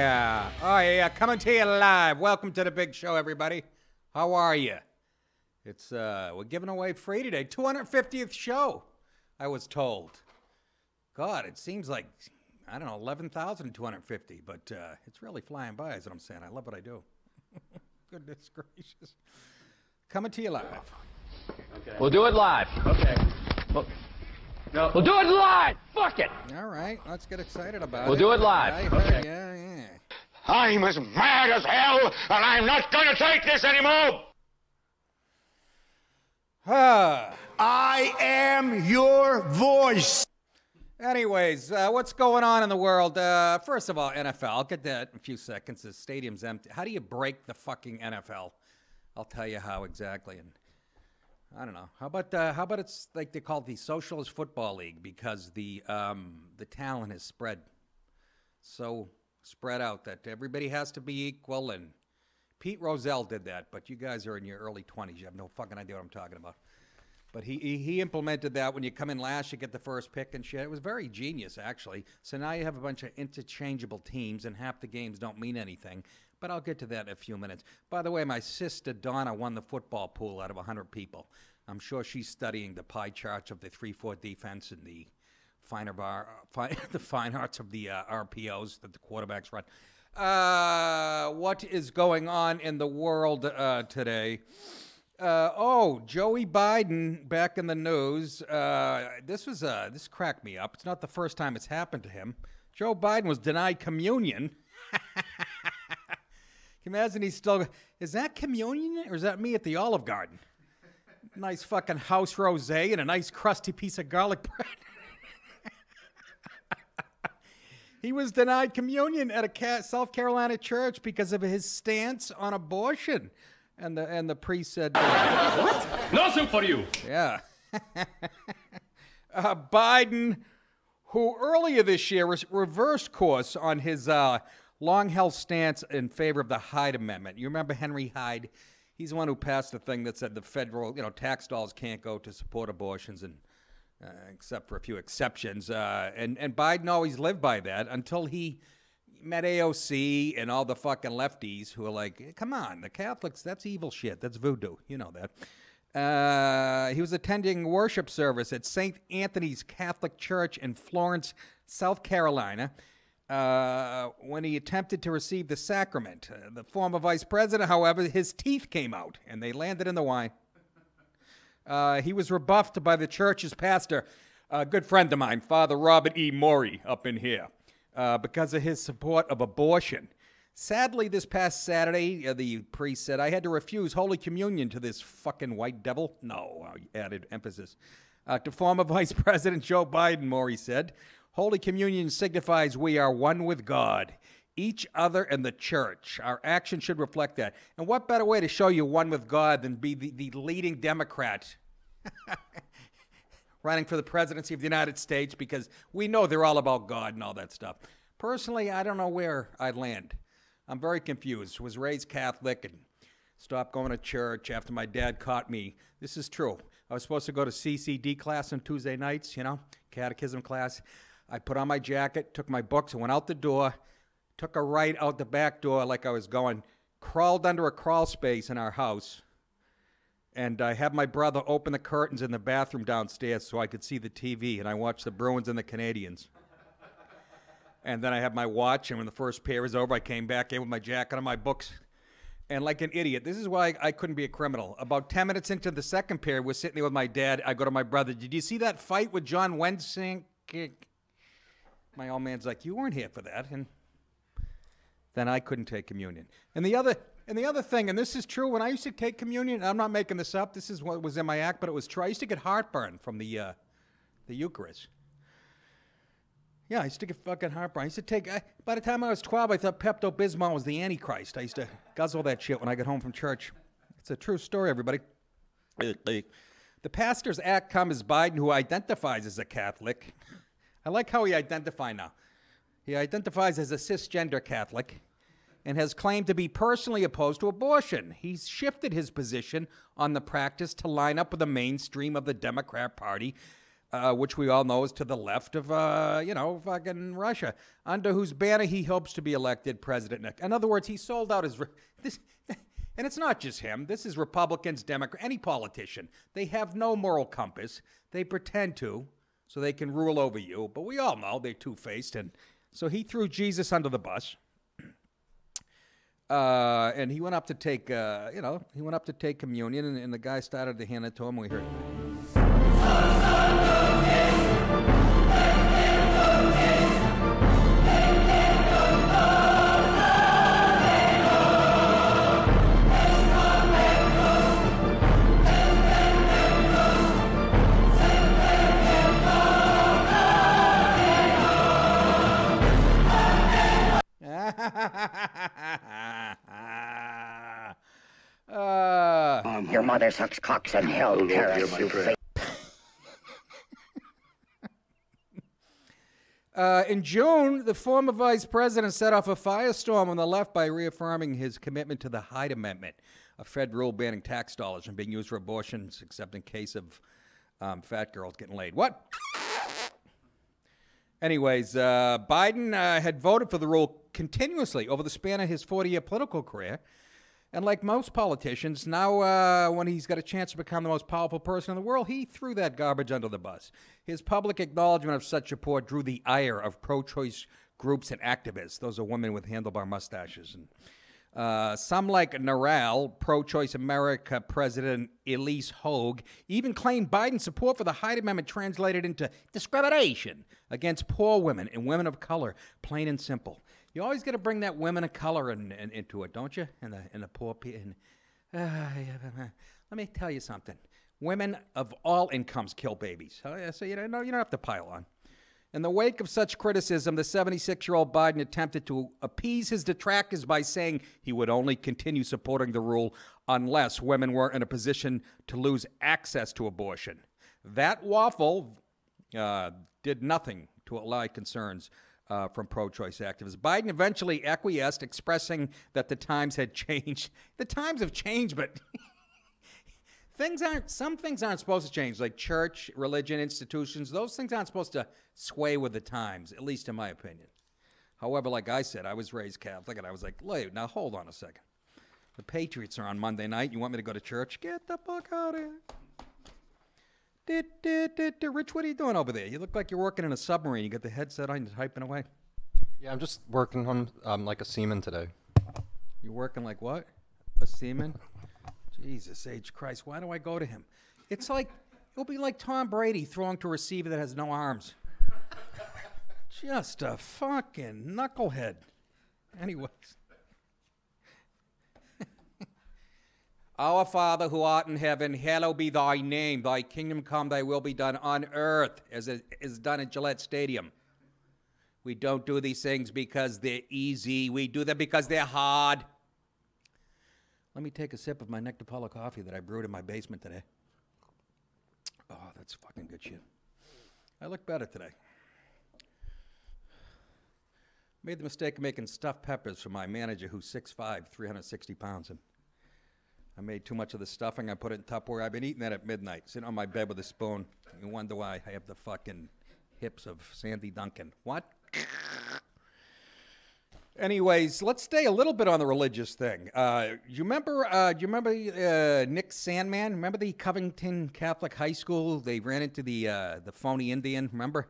yeah, coming to you live. Welcome to the big show, everybody. How are you? It's we're giving away free today. 250th show, I was told. God, it seems like, I don't know, 11,250, but it's really flying by, is what I'm saying. I love what I do. Goodness gracious. Coming to you live. Okay. We'll do it live. Okay. We'll do it live. Fuck it. All right, let's get excited about it. We'll do it live. Okay. Yeah. I'm as mad as hell, and I'm not going to take this anymore! I am your voice. Anyways, what's going on in the world? First of all, NFL. I'll get that in a few seconds. The stadium's empty. How do you break the fucking NFL? I'll tell you how exactly. And I don't know. How about it's like they call it the Socialist Football League, because the talent is spread out that everybody has to be equal. And Pete Rozelle did that, but you guys are in your early 20s. You have no fucking idea what I'm talking about. But he implemented that. When you come in last, you get the first pick and shit. It was very genius, actually. So now you have a bunch of interchangeable teams, and half the games don't mean anything. But I'll get to that in a few minutes. By the way, my sister Donna won the football pool out of 100 people. I'm sure she's studying the pie charts of the 3-4 defense and the fine arts of the RPOs that the quarterbacks run. What is going on in the world today? Joey Biden back in the news. This cracked me up. It's not the first time it's happened to him. Joe Biden was denied communion. Can you imagine is that communion or is that me at the Olive Garden? Nice fucking house rosé and a nice crusty piece of garlic bread. He was denied communion at a South Carolina church because of his stance on abortion. And the priest said, what? No soup for you. Yeah. Biden, who earlier this year reversed course on his long-held stance in favor of the Hyde Amendment. You remember Henry Hyde? He's the one who passed the thing that said the federal, tax dollars can't go to support abortions, and except for a few exceptions. And Biden always lived by that until he met AOC and all the fucking lefties who are like, come on, the Catholics, that's evil shit. That's voodoo. You know that. He was attending worship service at St. Anthony's Catholic Church in Florence, South Carolina, when he attempted to receive the sacrament. The former vice president, however, his teeth came out, and they landed in the wine. He was rebuffed by the church's pastor, a good friend of mine, Father Robert E. Morey, up in here, because of his support of abortion. Sadly, this past Saturday, the priest said, I had to refuse Holy Communion to this fucking white devil. No, added emphasis. To former Vice President Joe Biden, Morey said, Holy Communion signifies we are one with God, each other, and the church. Our actions should reflect that. And what better way to show you're one with God than be the leading Democrat running for the presidency of the United States, because we know they're all about God and all that stuff. Personally, I don't know where I'd land. I'm very confused. Was raised Catholic and stopped going to church after my dad caught me. This is true. I was supposed to go to CCD class on Tuesday nights, catechism class. I put on my jacket, took my books, and went out the door, took a right out the back door like I was going, crawled under a crawl space in our house, and I had my brother open the curtains in the bathroom downstairs so I could see the TV, and I watched the Bruins and the Canadians. And then I had my watch, and when the first pair was over, I came back in with my jacket and my books. And like an idiot, this is why I couldn't be a criminal. About 10 minutes into the second pair, we're sitting there with my dad. I go to my brother, did you see that fight with John Wensink? My old man's like, you weren't here for that. And then I couldn't take communion. And the other thing, and this is true, when I used to take communion, I'm not making this up, this is what was in my act, but it was true. I used to get heartburn from the Eucharist. Yeah, I used to get fucking heartburn. By the time I was 12, I thought Pepto-Bismol was the Antichrist. I used to guzzle that shit when I got home from church. It's a true story, everybody. The pastor's act comes Biden, who identifies as a Catholic. I like how he identifies now. He identifies as a cisgender Catholic and has claimed to be personally opposed to abortion. He's shifted his position on the practice to line up with the mainstream of the Democrat Party, which we all know is to the left of, fucking Russia, under whose banner he hopes to be elected president next. In other words, he sold out his... And it's not just him. This is Republicans, Democrats, any politician. They have no moral compass. They pretend to, so they can rule over you. But we all know they're two-faced. And so he threw Jesus under the bus. And he went up to take, communion, and the guy started to hand it to him. We heard... Your mother sucks cocks in hell, Paris, you fake. In June, the former vice president set off a firestorm on the left by reaffirming his commitment to the Hyde Amendment, a federal rule banning tax dollars from being used for abortions, except in case of fat girls getting laid. What? Anyways, Biden had voted for the rule continuously over the span of his 40-year political career. And like most politicians, now when he's got a chance to become the most powerful person in the world, he threw that garbage under the bus. His public acknowledgement of such support drew the ire of pro-choice groups and activists. Those are women with handlebar mustaches. And some like Naral, pro-choice America President Elise Hogue, even claimed Biden's support for the Hyde Amendment translated into discrimination against poor women and women of color, plain and simple. You always got to bring that women of color into it, don't you? And the poor people. Let me tell you something. Women of all incomes kill babies. So you don't have to pile on. In the wake of such criticism, the 76-year-old Biden attempted to appease his detractors by saying he would only continue supporting the rule unless women were in a position to lose access to abortion. That waffle did nothing to allay concerns from pro-choice activists. Biden eventually acquiesced, expressing that the times had changed. The times have changed, but some things aren't supposed to change, like church, religion, institutions. Those things aren't supposed to sway with the times, at least in my opinion. However, like I said, I was raised Catholic, and I was like, wait, now hold on a second. The Patriots are on Monday night. You want me to go to church? Get the fuck out of here. Rich, what are you doing over there? You look like you're working in a submarine. You got the headset on, you're typing away. Yeah, I'm just working on like a seaman today. You're working like what? A seaman? Jesus H. Christ, why do I go to him? It'll be like Tom Brady throwing to a receiver that has no arms. Just a fucking knucklehead. Anyways. Our Father who art in heaven, hallowed be thy name. Thy kingdom come, thy will be done on earth as it is done at Gillette Stadium. We don't do these things because they're easy. We do them because they're hard. Let me take a sip of my DiPaolo coffee that I brewed in my basement today. Oh, that's fucking good shit. I look better today. Made the mistake of making stuffed peppers for my manager who's 6'5", 360 pounds. And I made too much of the stuffing. I put it in Tupperware. I've been eating that at midnight, sitting on my bed with a spoon. You wonder why I have the fucking hips of Sandy Duncan. What? Anyways, let's stay a little bit on the religious thing. Do you remember Nick Sandmann? Remember the Covington Catholic High School? They ran into the phony Indian, remember?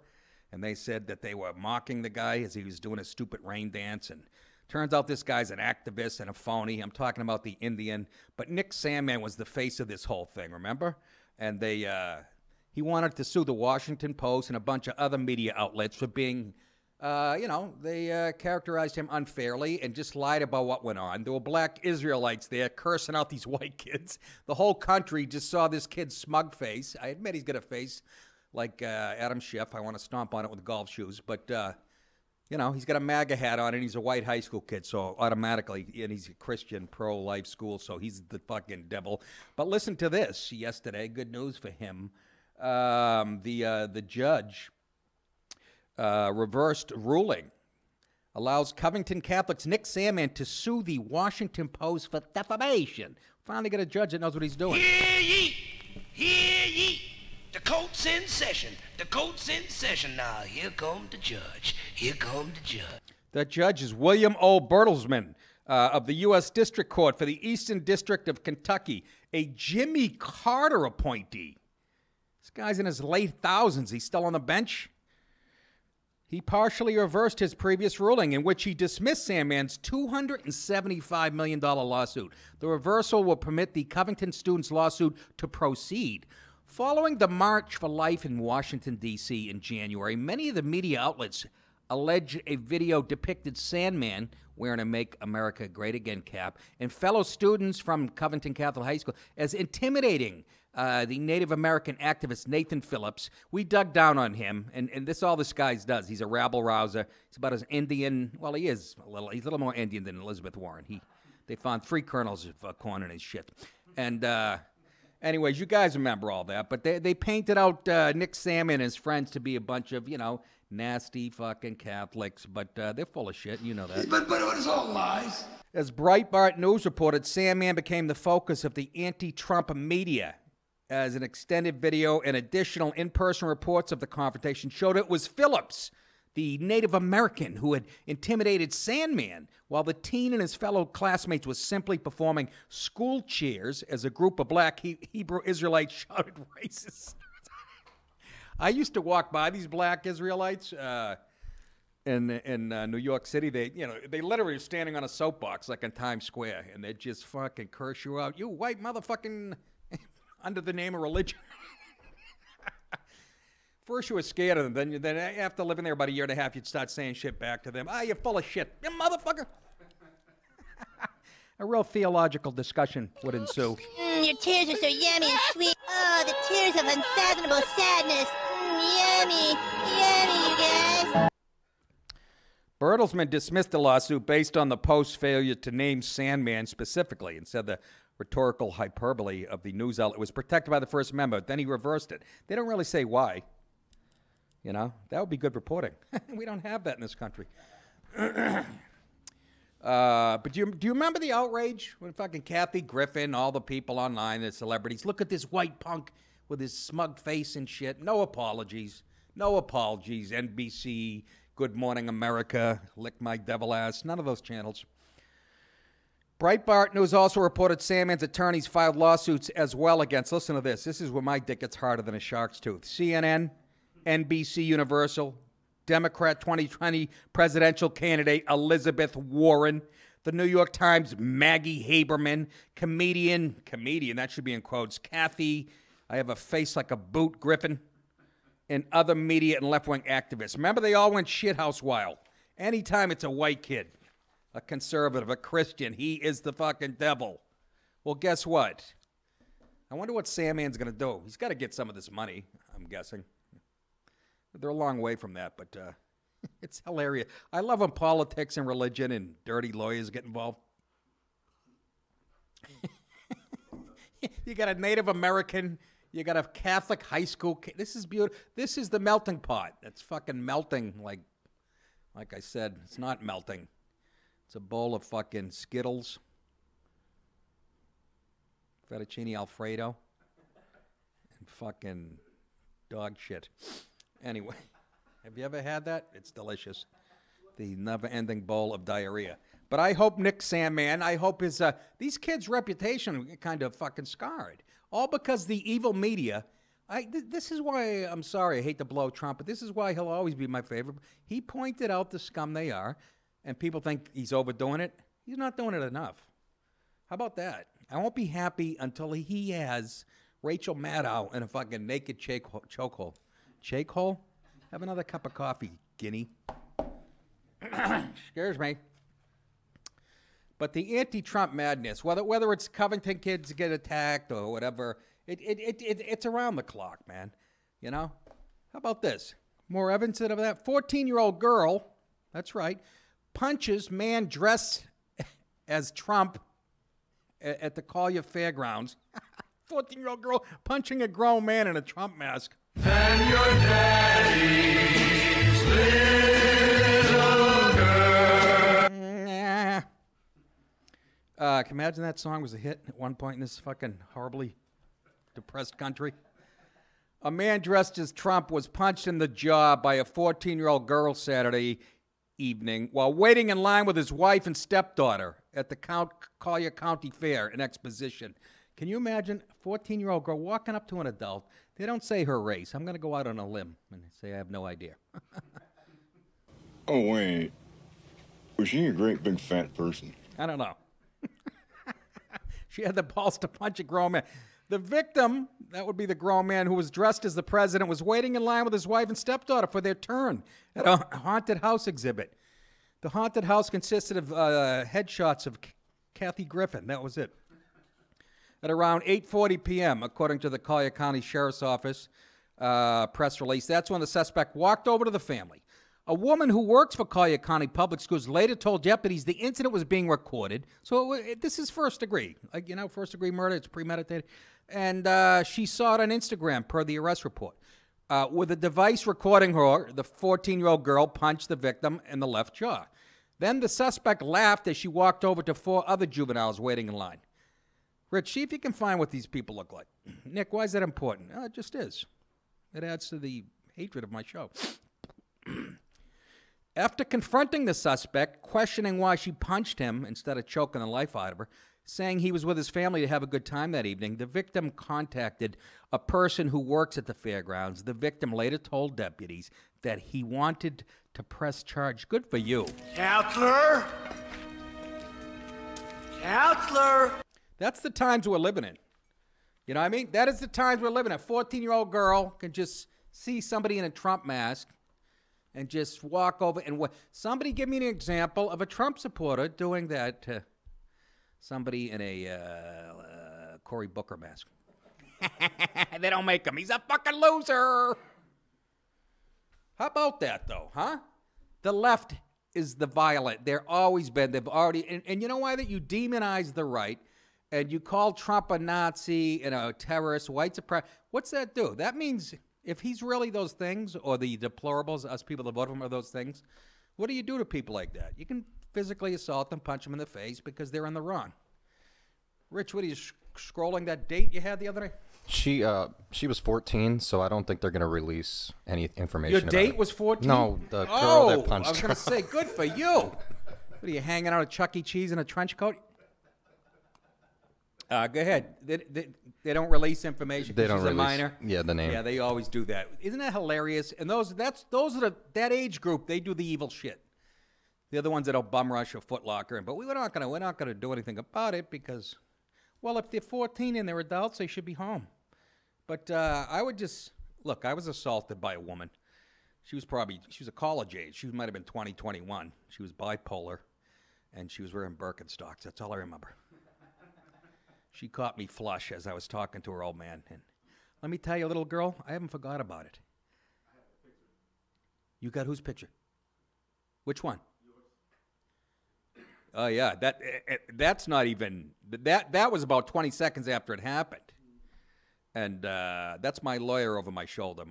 And they said that they were mocking the guy as he was doing a stupid rain dance. And turns out this guy's an activist and a phony. I'm talking about the Indian. But Nick Sandmann was the face of this whole thing, remember? And he wanted to sue the Washington Post and a bunch of other media outlets for being... they characterized him unfairly and just lied about what went on. There were black Israelites there cursing out these white kids. The whole country just saw this kid's smug face. I admit he's got a face like Adam Schiff. I want to stomp on it with golf shoes. But, he's got a MAGA hat on and he's a white high school kid. So automatically, and he's a Christian pro-life school, so he's the fucking devil. But listen to this yesterday. Good news for him. The judge... reversed ruling allows Covington Catholics Nick Sandmann to sue the Washington Post for defamation. Finally got a judge that knows what he's doing. Hear ye! Hear ye! The court's in session. The court's in session now. Here come the judge. Here come the judge. That judge is William O. Bertelsmann of the U.S. District Court for the Eastern District of Kentucky, a Jimmy Carter appointee. This guy's in his late thousands. He's still on the bench. He partially reversed his previous ruling in which he dismissed Sandmann's $275 million lawsuit. The reversal will permit the Covington students' lawsuit to proceed. Following the March for Life in Washington, D.C. in January, many of the media outlets alleged a video depicted Sandmann wearing a Make America Great Again cap and fellow students from Covington Catholic High School as intimidating the Native American activist Nathan Phillips. We dug down on him, and this all this guy does. He's a rabble-rouser. He's about as Indian. Well, he's a little more Indian than Elizabeth Warren. They found 3 kernels of corn in his shit. And anyways, you guys remember all that. But they painted out Nick Sandmann and his friends to be a bunch of, nasty fucking Catholics. But they're full of shit. You know that. But it was all lies. As Breitbart News reported, Sandmann became the focus of the anti-Trump media, as an extended video and additional in-person reports of the confrontation showed it was Phillips, the Native American, who had intimidated Sandmann, while the teen and his fellow classmates was simply performing school cheers as a group of black Hebrew Israelites shouted racist. I used to walk by these black Israelites in New York City. They literally are standing on a soapbox like in Times Square, and they just fucking curse you out. You white motherfucking... under the name of religion. First you were scared of them, then after living there about a year and a half, you'd start saying shit back to them. You're full of shit. You motherfucker. A real theological discussion would ensue. Your tears are so yummy and sweet. Oh, the tears of unfathomable sadness. Yummy, you guys. Bertelsmann dismissed the lawsuit based on the Post's failure to name Sandmann specifically and said the rhetorical hyperbole of the news outlet was protected by the First Amendment. Then he reversed it. They don't really say why. That would be good reporting. We don't have that in this country. But do you remember the outrage when fucking Kathy Griffin, all the people online, the celebrities, look at this white punk with his smug face and shit. No apologies. No apologies. NBC, Good Morning America, Lick My Devil Ass. None of those channels. Breitbart News also reported Sandmann's attorneys filed lawsuits as well against, listen to this, is where my dick gets harder than a shark's tooth, CNN, NBC Universal, Democrat 2020 presidential candidate Elizabeth Warren, the New York Times Maggie Haberman, comedian, that should be in quotes, Kathy, I have a face like a boot, Griffin, and other media and left-wing activists. Remember, they all went shithouse wild. Anytime it's a white kid, a conservative, a Christian, he is the fucking devil. Well, guess what? I wonder what Sandmann's going to do. He's got to get some of this money, I'm guessing. They're a long way from that, but it's hilarious. I love when politics and religion and dirty lawyers get involved. You got a Native American, you got a Catholic high school kid. This is beautiful. This is the melting pot. It's fucking melting like I said, it's not melting. It's a bowl of fucking Skittles, fettuccine Alfredo, and fucking dog shit. Anyway, have you ever had that? It's delicious. The never-ending bowl of diarrhea. But I hope Nick Sandmann, I hope these kids' reputation kind of fucking scarred. All because the evil media. This is why, I'm sorry, I hate to blow Trump, but this is why he'll always be my favorite. He pointed out the scum they are. And people think he's overdoing it. He's not doing it enough. How about that? I won't be happy until he has Rachel Maddow in a fucking naked chokehold. Chokehold? Have another cup of coffee, Guinea. Scares me. But the anti-Trump madness, whether it's Covington kids get attacked or whatever, it's around the clock, man. How about this? More evidence of that. 14-year-old girl, that's right, punches man dressed as Trump at the Collier Fairgrounds. 14-year-old girl punching a grown man in a Trump mask. And your daddy's little girl. Can you imagine that song was a hit at one point in this fucking horribly depressed country? A man dressed as Trump was punched in the jaw by a 14-year-old girl Saturday evening while waiting in line with his wife and stepdaughter at the Collier County Fair in Exposition. Can you imagine a 14-year-old girl walking up to an adult? They don't say her race. I'm going to go out on a limb and say I have no idea. Oh, wait. Was she a great big fat person? I don't know. She had the balls to punch a grown man. The victim, that would be the grown man who was dressed as the president, was waiting in line with his wife and stepdaughter for their turn at a haunted house exhibit. The haunted house consisted of headshots of Kathy Griffin. That was it. At around 8:40 p.m., according to the Collier County Sheriff's Office press release, that's when the suspect walked over to the family. A woman who works for Collier County Public Schools later told deputies the incident was being recorded. So this is first degree. Like, you know, first degree murder, it's premeditated. And she saw it on Instagram, per the arrest report. With a device recording her, the 14-year-old girl punched the victim in the left jaw. Then the suspect laughed as she walked over to 4 other juveniles waiting in line. Rich, see if you can find what these people look like. Nick, why is that important? It just is. It adds to the hatred of my show. After confronting the suspect, questioning why she punched him instead of choking the life out of her, saying he was with his family to have a good time that evening, the victim contacted a person who works at the fairgrounds. The victim later told deputies that he wanted to press charge. Good for you. Counselor! Counselor! That's the times we're living in. You know what I mean? That is the times we're living in. A 14-year-old girl can just see somebody in a Trump mask and just walk over and somebody give me an example of a Trump supporter doing that to somebody in a Cory Booker mask. They don't make him. He's a fucking loser. How about that, though, huh? The left is the violent. They're always been. They've already, and you know why? That you demonize the right and you call Trump a Nazi and a terrorist, white supremacist. What's that do? That means if he's really those things, or the deplorables, us people that vote for him are those things, what do you do to people like that? You can physically assault them, punch them in the face because they're in the wrong. Rich, what are you scrolling that date you had the other day? She was 14, so I don't think they're going to release any information Your about date it. was 14? No, the girl that punched I was going to say, good for you. What are you, hanging out at Chuck E. Cheese in a trench coat? Go ahead. They don't release information because she's a minor. Yeah, the name. Yeah, they always do that. Isn't that hilarious? And those are that age group. They do the evil shit. They're the ones that'll bum rush a Foot Locker. But we're not gonna do anything about it because, well, if they're 14 and they're adults, they should be home. But I would just look. I was assaulted by a woman. She was a college age. She might have been 20, 21. She was bipolar, and she was wearing Birkenstocks. That's all I remember. She caught me flush as I was talking to her old man. And let me tell you, little girl, I haven't forgot about it. I have a picture. You got whose picture? Which one? Yours. Oh, yeah. That's not even... That was about 20 seconds after it happened. And that's my lawyer over my shoulder.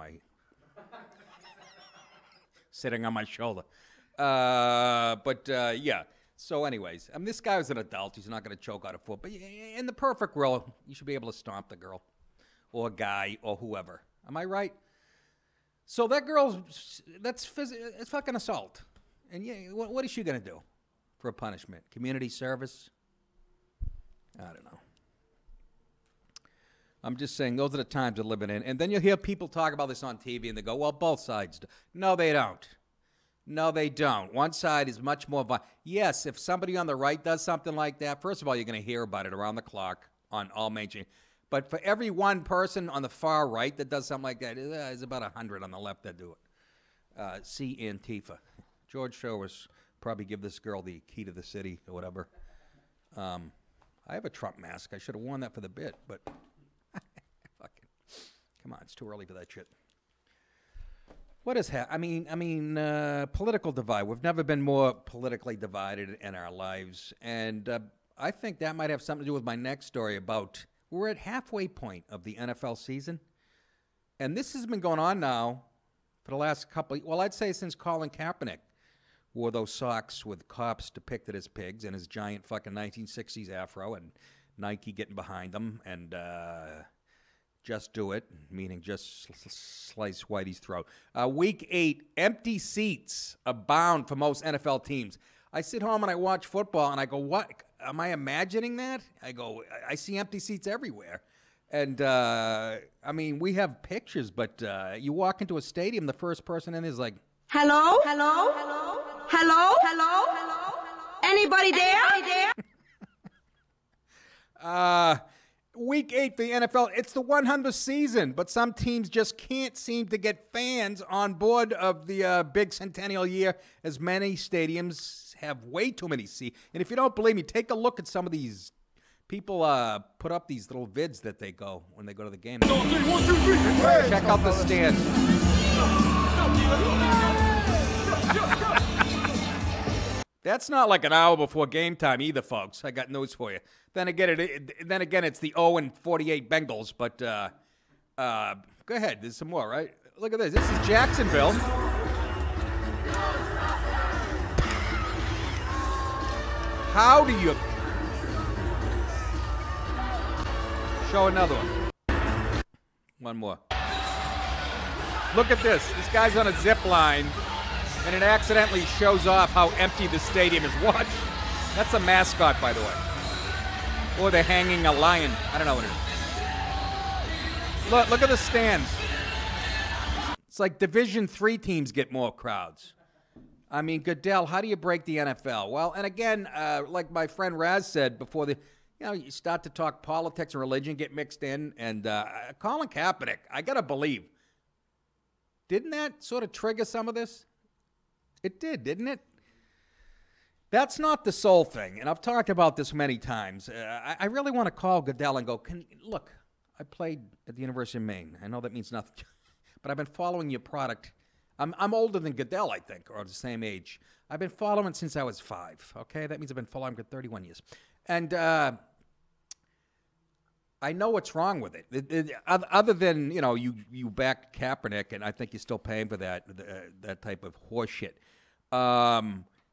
Sitting on my shoulder. Yeah. So anyways, this guy was an adult. He's not going to choke out a foot. But in the perfect world, you should be able to stomp the girl or guy or whoever. Am I right? So that it's fucking assault. And yeah, what is she going to do for a punishment? Community service? I don't know. I'm just saying those are the times we're living in. And then you'll hear people talk about this on TV and they go, well, both sides do. No, they don't. No, they don't. One side is much more violent. Yes, if somebody on the right does something like that, first of all, you're going to hear about it around the clock on all mainstream. But for every one person on the far right that does something like that, there's about 100 on the left that do it. See Antifa. George Soros probably give this girl the key to the city or whatever. I have a Trump mask. I should have worn that for the bit, but fucking, come on, it's too early for that shit. What is political divide. We've never been more politically divided in our lives. And I think that might have something to do with my next story about we're at halfway point of the NFL season. And this has been going on now for the last I'd say since Colin Kaepernick wore those socks with cops depicted as pigs and his giant fucking 1960s afro and Nike getting behind them and Just do it, meaning just slice Whitey's throat. Week 8, empty seats abound for most NFL teams. I sit home and I watch football and I go, what? Am I imagining that? I go, I see empty seats everywhere. And, I mean, we have pictures, but you walk into a stadium, the first person in is like, hello? Hello? Hello? Hello? Hello? Hello? Anybody there? Week 8, the NFL, it's the 100th season, but some teams just can't seem to get fans on board of the big centennial year, as many stadiums have way too many seats. And if you don't believe me, take a look at some of these people put up these little vids that they go when they go to the game. Check out the stands. That's not like an hour before game time either, folks. I got news for you. Then again, it's the 0-48 Bengals. But go ahead. There's some more, right? Look at this. This is Jacksonville. How do you show another one? One more. Look at this. This guy's on a zip line. And it accidentally shows off how empty the stadium is. What? That's a mascot, by the way. Or they're hanging a lion. I don't know what it is. Look at the stands. It's like Division III teams get more crowds. I mean, Goodell, how do you break the NFL? Well, and again, like my friend Raz said before, you start to talk politics and religion get mixed in. And Colin Kaepernick, I got to believe, didn't that sort of trigger some of this? It did, didn't it? That's not the sole thing, and I've talked about this many times. I really want to call Goodell and go, look, I played at the University of Maine. I know that means nothing, but I've been following your product. I'm older than Goodell, I think, or the same age. I've been following since I was 5, okay? That means I've been following for 31 years. And I know what's wrong with it. Other than, you back Kaepernick, and I think you're still paying for that type of horse shit.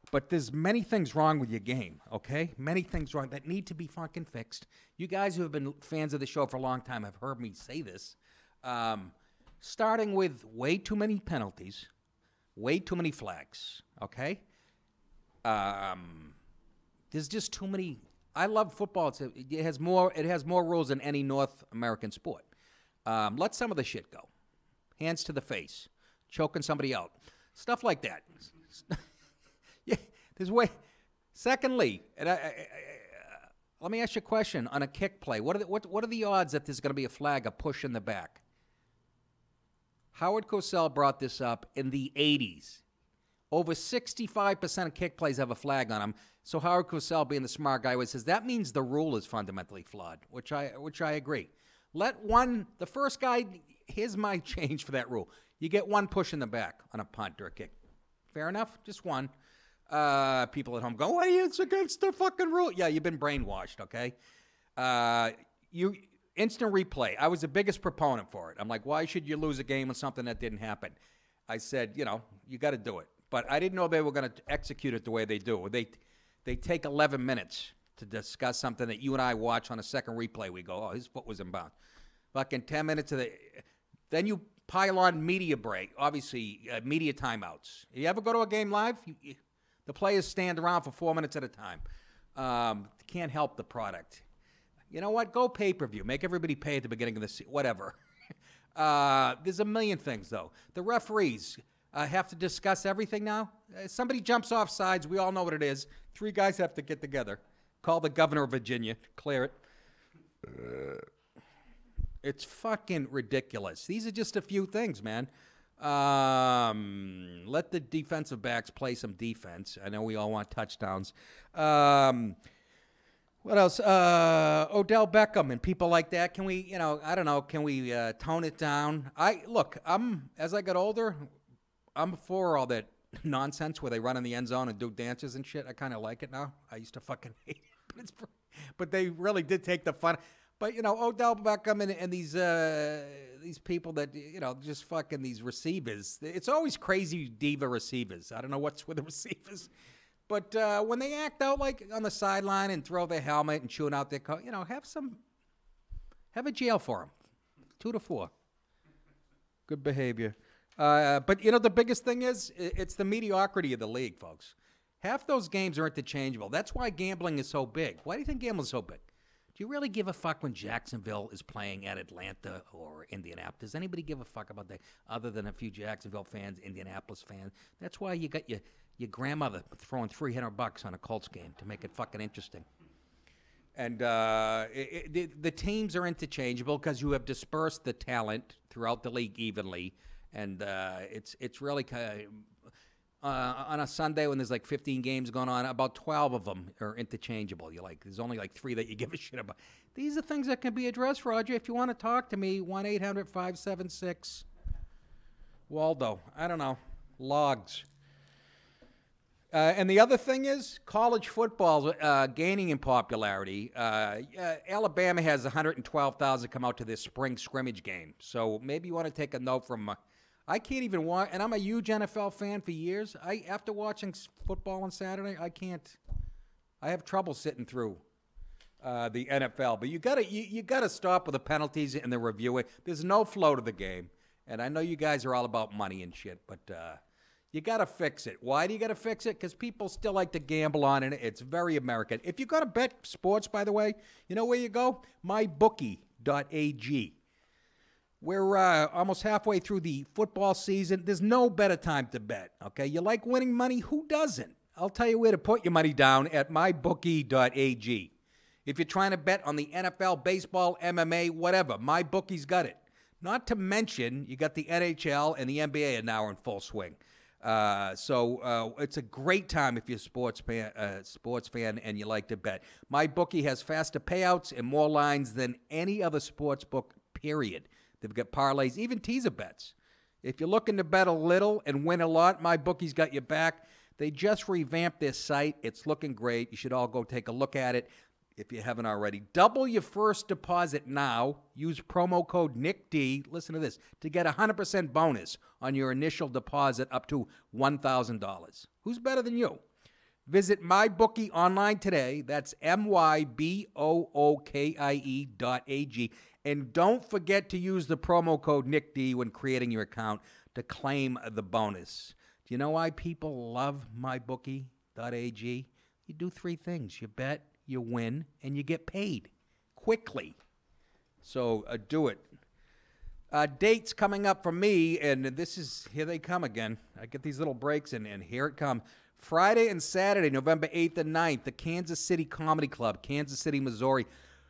But there's many things wrong with your game, okay? Many things wrong that need to be fucking fixed. You guys who have been fans of the show for a long time have heard me say this. Starting with way too many penalties, way too many flags, okay? There's just too many. I love football. It has more rules than any North American sport. Let some of the shit go. Hands to the face. Choking somebody out. Stuff like that. Yeah, there's way. Secondly, and let me ask you a question on a kick play. What are the odds that there's going to be a flag, a push in the back? Howard Cosell brought this up in the 80s. Over 65% of kick plays have a flag on them. So Howard Cosell, being the smart guy, says that means the rule is fundamentally flawed, which I agree. The first guy. Here's my change for that rule. You get one push in the back on a punt or a kick. Fair enough? Just one. People at home go, "What? It's against the fucking rule." Yeah, you've been brainwashed, okay? Instant replay. I was the biggest proponent for it. I'm like, why should you lose a game with something that didn't happen? I said, you got to do it. But I didn't know they were going to execute it the way they do. They take 11 minutes to discuss something that you and I watch on a second replay. We go, oh, his foot was in bounds. Fucking 10 minutes of then you pile on media break, obviously media timeouts. You ever go to a game live? The players stand around for 4 minutes at a time. Can't help the product. You know what? Go pay-per-view. Make everybody pay at the beginning of the season. Whatever. There's a million things, though. The referees have to discuss everything now. Somebody jumps off sides. We all know what it is. 3 guys have to get together. Call the governor of Virginia. Clear it. It's fucking ridiculous. These are just a few things, man. Let the defensive backs play some defense. I know we all want touchdowns. What else? Odell Beckham and people like that. Can we, I don't know, can we tone it down? As I got older, I'm for all that nonsense where they run in the end zone and do dances and shit. I kind of like it now. I used to fucking hate it. But they really did take the fun. But, Odell Beckham and these people that, just fucking these receivers. It's always crazy diva receivers. I don't know what's with the receivers. But when they act out like on the sideline and throw their helmet and chewing out their coat, have a jail for them. 2 to 4. Good behavior. But, you know, the biggest thing is it's the mediocrity of the league, folks. Half those games are interchangeable. That's why gambling is so big. Why do you think gambling is so big? Do you really give a fuck when Jacksonville is playing at Atlanta or Indianapolis? Does anybody give a fuck about that other than a few Jacksonville fans, Indianapolis fans? That's why you got your grandmother throwing $300 on a Colts game to make it fucking interesting. And the teams are interchangeable because you have dispersed the talent throughout the league evenly. And it's really on a Sunday when there's like 15 games going on, about 12 of them are interchangeable. There's only like 3 that you give a shit about. These are things that can be addressed, Roger. If you want to talk to me, 1-800-576-Waldo. I don't know. Logs. And the other thing is college football gaining in popularity. Alabama has 112,000 come out to this spring scrimmage game. So maybe you want to take a note from I can't even watch, and I'm a huge NFL fan for years. After watching football on Saturday, I can't. I have trouble sitting through the NFL. But you gotta stop with the penalties and the reviewing. There's no flow to the game, and I know you guys are all about money and shit, but you gotta fix it. Why do you gotta fix it? Because people still like to gamble on it. It's very American. If you're gonna bet sports, by the way, you know where you go? MyBookie.ag. We're almost halfway through the football season. There's no better time to bet, okay? You like winning money? Who doesn't? I'll tell you where to put your money down at mybookie.ag. If you're trying to bet on the NFL, baseball, MMA, whatever, MyBookie's got it. Not to mention, you got the NHL and the NBA are now in full swing. So it's a great time if you're a sports fan and you like to bet. MyBookie has faster payouts and more lines than any other sports book, period. They've got parlays, even teaser bets. If you're looking to bet a little and win a lot, MyBookie's got your back. They just revamped their site. It's looking great. You should all go take a look at it if you haven't already. Double your first deposit now. Use promo code NICKD, listen to this, to get a 100% bonus on your initial deposit up to $1,000. Who's better than you? Visit MyBookie online today. That's MyBookie.ag. And don't forget to use the promo code NICKD when creating your account to claim the bonus. Do you know why people love MyBookie.ag? You do 3 things. You bet, you win, and you get paid quickly. So do it. Dates coming up for me, and here they come again. I get these little breaks, and here it comes. Friday and Saturday, November 8th and 9th, the Kansas City Comedy Club, Kansas City, Missouri.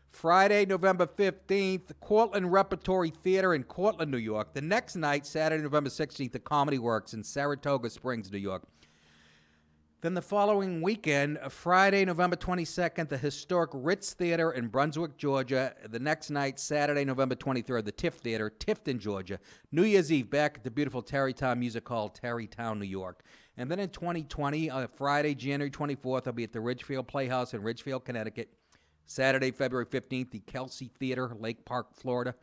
Friday, November 15th, the Cortland Repertory Theater in Cortland, New York. The next night, Saturday, November 16th, the Comedy Works in Saratoga Springs, New York. Then the following weekend, Friday, November 22nd, the historic Ritz Theater in Brunswick, Georgia. The next night, Saturday, November 23rd, the Tiff Theater, Tifton, Georgia. New Year's Eve, back at the beautiful Tarrytown Music Hall, Tarrytown, New York. And then in 2020, Friday, January 24th, I'll be at the Ridgefield Playhouse in Ridgefield, Connecticut. Saturday, February 15th, the Kelsey Theater, Lake Park, Florida.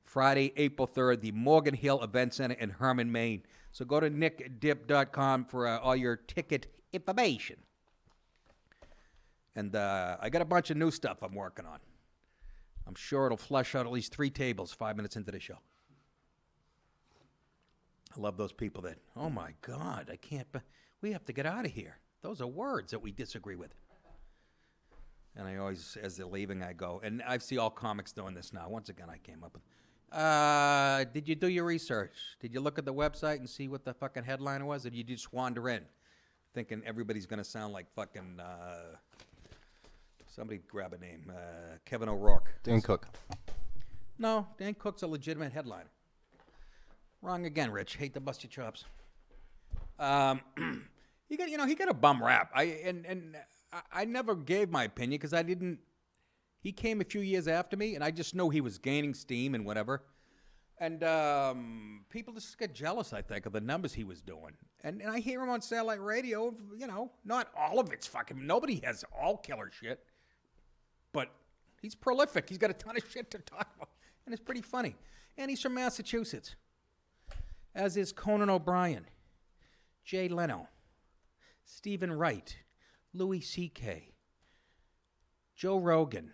Friday, April 3rd, the Morgan Hill Event Center in Herman, Maine. So go to nickdip.com for all your ticket information. And I got a bunch of new stuff I'm working on. I'm sure it'll flush out at least 3 tables 5 minutes into the show. I love those people that, oh my God, we have to get out of here. Those are words that we disagree with. And I always, as they're leaving, I go, and I see all comics doing this now. Once again, I came up with, did you do your research? Did you look at the website and see what the fucking headline was? Or did you just wander in thinking everybody's going to sound like fucking, somebody grab a name, Kevin O'Rourke. Dan Cook. No, Dan Cook's a legitimate headliner. Wrong again, Rich. Hate to bust your chops. He got a bum rap. I never gave my opinion because I didn't. He came a few years after me, and I just know he was gaining steam and whatever. And people just get jealous, I think, of the numbers he was doing. And I hear him on satellite radio. Not all of it's fucking. Nobody has all killer shit, but he's prolific. He's got a ton of shit to talk about, and it's pretty funny. And he's from Massachusetts, as is Conan O'Brien, Jay Leno, Stephen Wright, Louis C.K., Joe Rogan,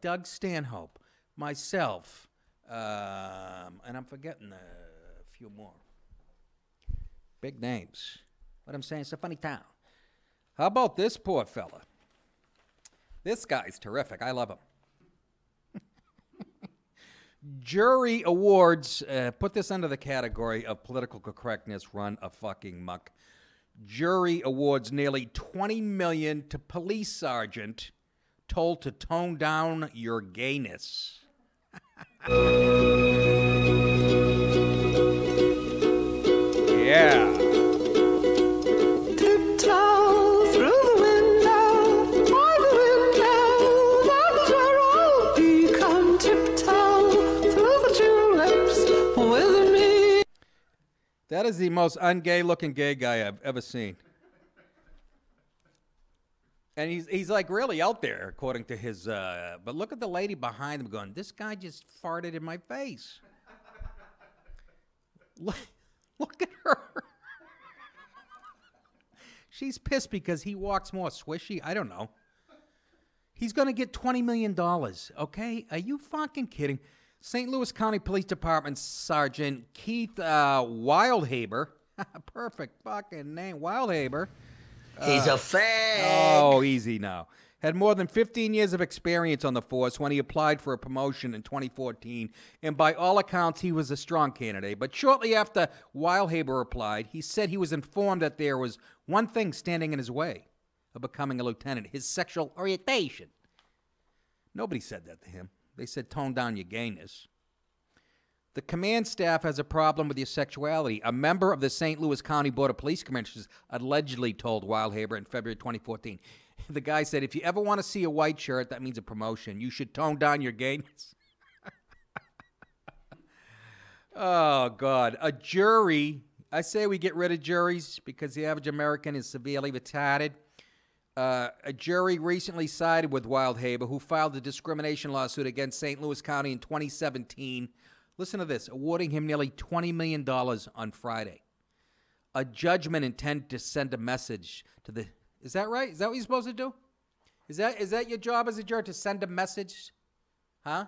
Doug Stanhope, myself, and I'm forgetting a few more. Big names. What I'm saying, it's a funny town. How about this poor fella? This guy's terrific. I love him. Jury awards, put this under the category of political correctness, run a fucking muck. Jury awards nearly $20 million to police sergeant told to tone down your gayness. Yeah. Tiptoe through the window, by the window, that you're all be. Come tiptoe through the tulips with me. That is the most ungay-looking gay guy I've ever seen. And he's like really out there, according to his... but look at the lady behind him going, this guy just farted in my face. Look at her. She's pissed because he walks more swishy. I don't know. He's going to get $20 million, okay? Are you fucking kidding? St. Louis County Police Department Sergeant Keith Wildhaber. Perfect fucking name. Wildhaber. He's a fag. Oh, easy now. Had more than 15 years of experience on the force when he applied for a promotion in 2014, and by all accounts, he was a strong candidate. But shortly after Wildhaber applied, he said he was informed that there was one thing standing in his way of becoming a lieutenant, his sexual orientation. Nobody said that to him. They said, tone down your gayness. The command staff has a problem with your sexuality. A member of the St. Louis County Board of Police Commissioners allegedly told Wildhaber in February 2014. The guy said, if you ever want to see a white shirt, that means a promotion. You should tone down your gayness. Oh, God. A jury. I say we get rid of juries because the average American is severely retarded. A jury recently sided with Wildhaber, who filed a discrimination lawsuit against St. Louis County in 2017. Listen to this, awarding him nearly $20 million on Friday. A judgment intended to send a message to the... Is that right? Is that what you're supposed to do? Is that your job as a judge, to send a message? Huh?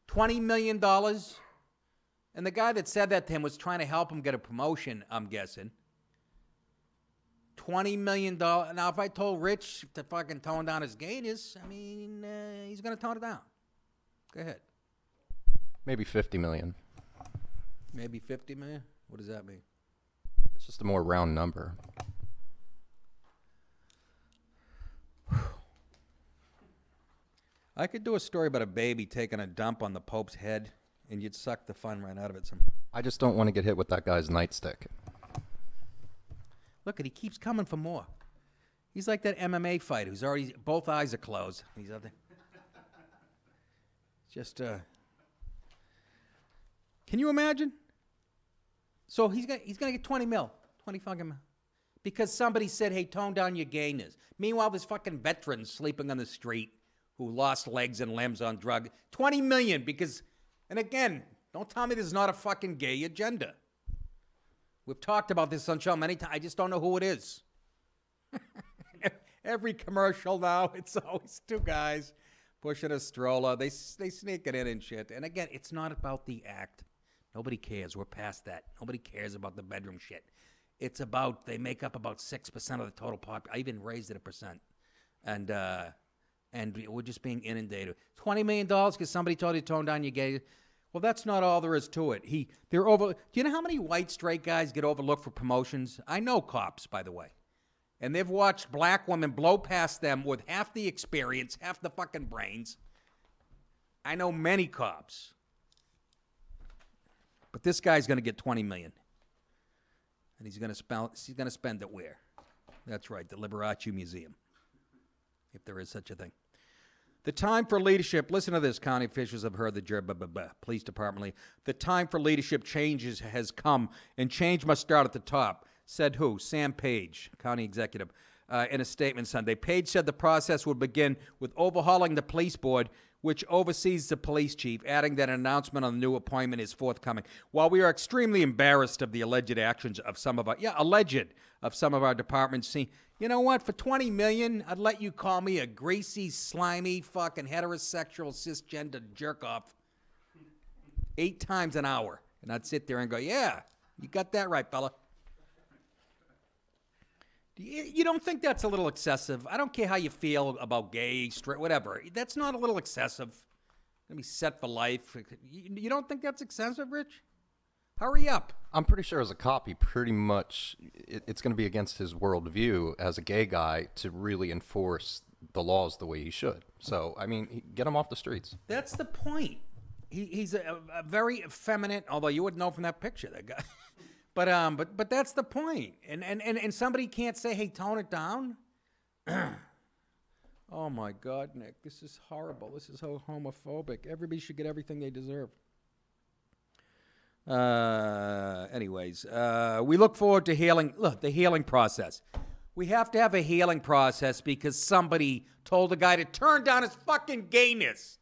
$20 million? And the guy that said that to him was trying to help him get a promotion, I'm guessing. $20 million. Now, if I told Rich to fucking tone down his gayness, I mean, he's going to tone it down. Go ahead. Maybe 50 million. Maybe 50 million? What does that mean? It's just a more round number. I could do a story about a baby taking a dump on the Pope's head, and you'd suck the fun right out of it. I just don't want to get hit with that guy's nightstick. Look, he keeps coming for more. He's like that MMA fighter who's already, both eyes are closed. He's out there. Just, can you imagine? So he's gonna get 20 mil, 20 fucking mil, because somebody said, "Hey, tone down your gayness." Meanwhile, there's fucking veterans sleeping on the street who lost legs and limbs on drug. 20 million because, and again, don't tell me there's not a fucking gay agenda. We've talked about this on show many times. I just don't know who it is. Every commercial now, it's always two guys pushing a stroller. They sneak it in and shit. And again, it's not about the act. Nobody cares. We're past that. Nobody cares about the bedroom shit. It's about, they make up about 6% of the total pop. I even raised it 1%. And we're just being inundated. $20 million because somebody told you to tone down your gay. Well, that's not all there is to it. Do you know how many white straight guys get overlooked for promotions? I know cops, by the way. And they've watched black women blow past them with half the experience, half the fucking brains. I know many cops. But this guy's going to get $20 million. And he's going to spend it where? That's right, the Liberace Museum. If there is such a thing. The time for leadership, listen to this, county officials have heard the police department. The time for leadership changes has come, and change must start at the top. Said who? Sam Page, county executive, in a statement Sunday. Page said the process would begin with overhauling the police board, which oversees the police chief, adding that an announcement on the new appointment is forthcoming. While we are extremely embarrassed of the alleged actions of some of our departments, see, you know what? For $20 million, I'd let you call me a greasy, slimy, fucking heterosexual, cisgender jerk-off 8 times an hour. And I'd sit there and go, yeah, you got that right, fella. You don't think that's a little excessive? I don't care how you feel about gay, straight, whatever. That's not a little excessive. Gonna be set for life. You don't think that's excessive, Rich? Hurry up. I'm pretty sure as a cop, he pretty much, it's going to be against his worldview as a gay guy to really enforce the laws the way he should. So, I mean, get him off the streets. That's the point. He's a very effeminate, although you wouldn't know from that picture, that guy. But that's the point. And somebody can't say, hey, tone it down? Oh, my God, Nick. This is horrible. This is so homophobic. Everybody should get everything they deserve. Anyways, we look forward to the healing process. We have to have a healing process because somebody told a guy to turn down his fucking gayness.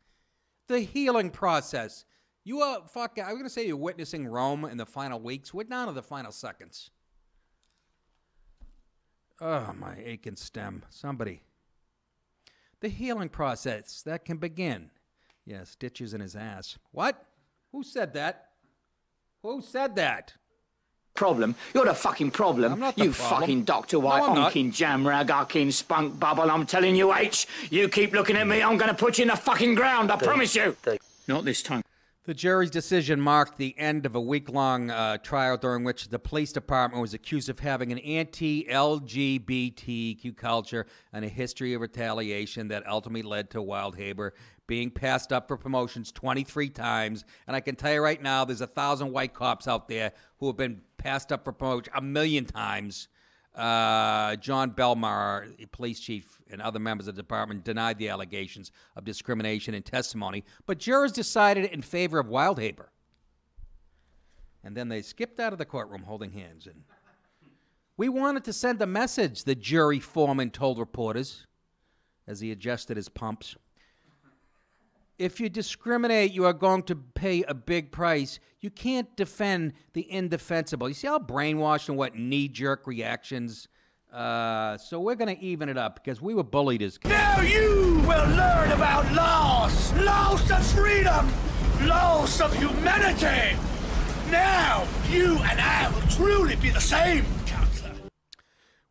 The healing process. You are fucking, I'm going to say you're witnessing Rome in the final weeks. We're down to the final seconds. Oh, my aching stem. Somebody. The healing process that can begin. Yeah, stitches in his ass. What? Who said that? Who said that? Problem. You're the fucking problem. I'm not the you problem. Fucking Dr. White, No, I'm not. honking jamrag, honking spunk bubble. I'm telling you, H, you keep looking at me, I'm going to put you in the fucking ground. I promise you. Not this time. The jury's decision marked the end of a week-long trial during which the police department was accused of having an anti-LGBTQ culture and a history of retaliation that ultimately led to Wildhaber being passed up for promotions 23 times. And I can tell you right now, there's 1,000 white cops out there who have been passed up for promotion 1,000,000 times. John Belmar, the police chief, and other members of the department denied the allegations of discrimination in testimony, but jurors decided in favor of Wildhaber. And then they skipped out of the courtroom holding hands. And we wanted to send a message, the jury foreman told reporters as he adjusted his pumps. If you discriminate, you are going to pay a big price. You can't defend the indefensible. You see how brainwashed and what knee-jerk reactions? So we're going to even it up because we were bullied as kids. Now you will learn about loss. Loss of freedom. Loss of humanity. Now you and I will truly be the same, counselor.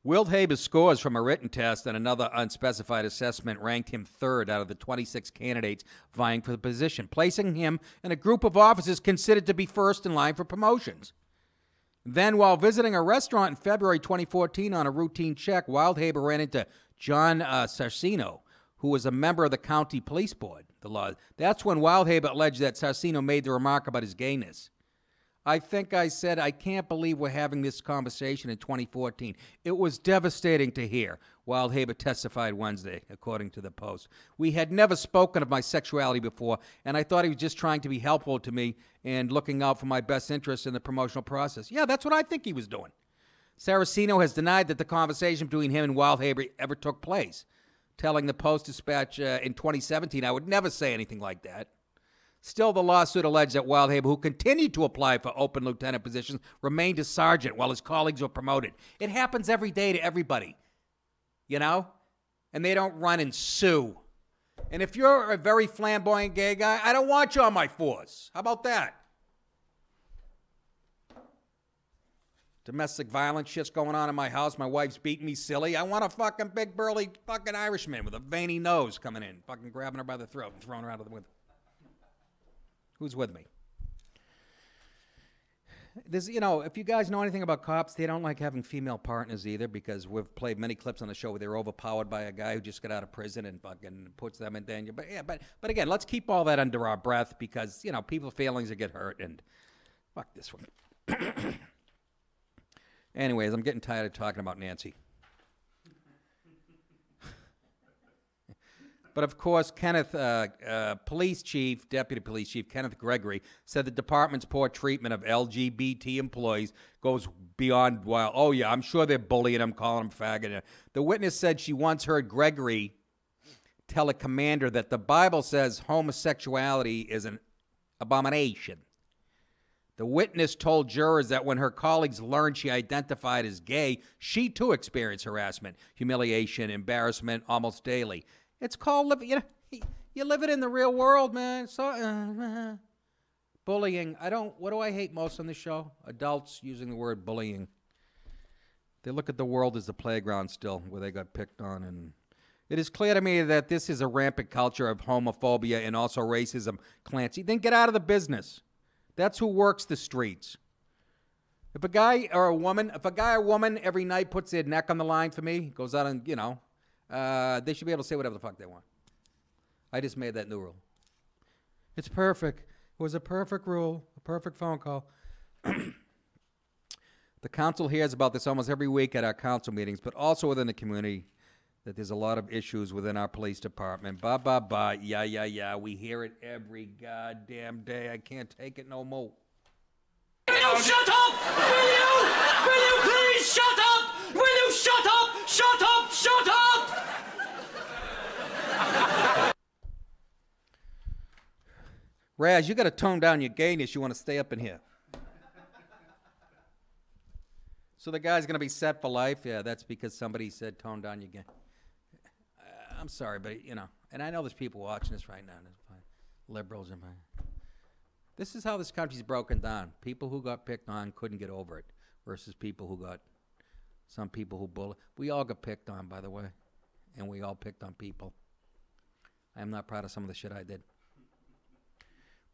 Wildhaber's scores from a written test and another unspecified assessment ranked him third out of the 26 candidates vying for the position, placing him in a group of officers considered to be first in line for promotions. Then, while visiting a restaurant in February 2014 on a routine check, Wildhaber ran into John Sarcino, who was a member of the county police board. That's when Wildhaber alleged that Sarcino made the remark about his gayness. I think I said, I can't believe we're having this conversation in 2014. It was devastating to hear, Wildhaber testified Wednesday, according to the Post. We had never spoken of my sexuality before, and I thought he was just trying to be helpful to me and looking out for my best interests in the promotional process. Yeah, that's what I think he was doing. Saraceno has denied that the conversation between him and Wildhaber ever took place, telling the Post-Dispatch in 2017, I would never say anything like that. Still, the lawsuit alleged that Wildhaber, who continued to apply for open lieutenant positions, remained a sergeant while his colleagues were promoted. It happens every day to everybody, you know? And they don't run and sue. And if you're a very flamboyant gay guy, I don't want you on my force. How about that? Domestic violence shit's going on in my house. My wife's beating me silly. I want a fucking big, burly fucking Irishman with a veiny nose coming in, fucking grabbing her by the throat and throwing her out of the window. Who's with me? There's, you know, if you guys know anything about cops, they don't like having female partners either because we've played many clips on the show where they're overpowered by a guy who just got out of prison and fucking puts them in danger. But yeah, but again, let's keep all that under our breath because, you know, people's feelings will get hurt and fuck this one. Anyways, I'm getting tired of talking about Nancy. But, of course, Deputy Police Chief Kenneth Gregory said the department's poor treatment of LGBT employees goes beyond wild. Oh, yeah, I'm sure they're bullying him, calling him faggot. The witness said she once heard Gregory tell a commander that the Bible says homosexuality is an abomination. The witness told jurors that when her colleagues learned she identified as gay, she too experienced harassment, humiliation, embarrassment almost daily. It's called living. You live it in the real world, man. So bullying. What do I hate most on the show? Adults using the word bullying. They look at the world as the playground still, where they got picked on. And it is clear to me that this is a rampant culture of homophobia and also racism. Clancy, then get out of the business. That's who works the streets. If a guy or a woman every night puts their neck on the line for me, goes out and, they should be able to say whatever the fuck they want. I just made that new rule. It's perfect. It was a perfect rule, a perfect phone call. The council hears about this almost every week at our council meetings, but also within the community, that there's a lot of issues within our police department. Yeah. We hear it every goddamn day. I can't take it no more. Will you shut up? Will you? Will you please shut up? Will you shut up? Shut up! Shut up! Raz, you got to tone down your gayness. You want to stay up in here. So the guy's going to be set for life? Yeah, that's because somebody said tone down your gayness. I'm sorry, but, and I know there's people watching this right now. Liberals and this is how this country's broken down. People who got picked on couldn't get over it versus some people who bully. We all got picked on, by the way, and we all picked on people. I'm not proud of some of the shit I did.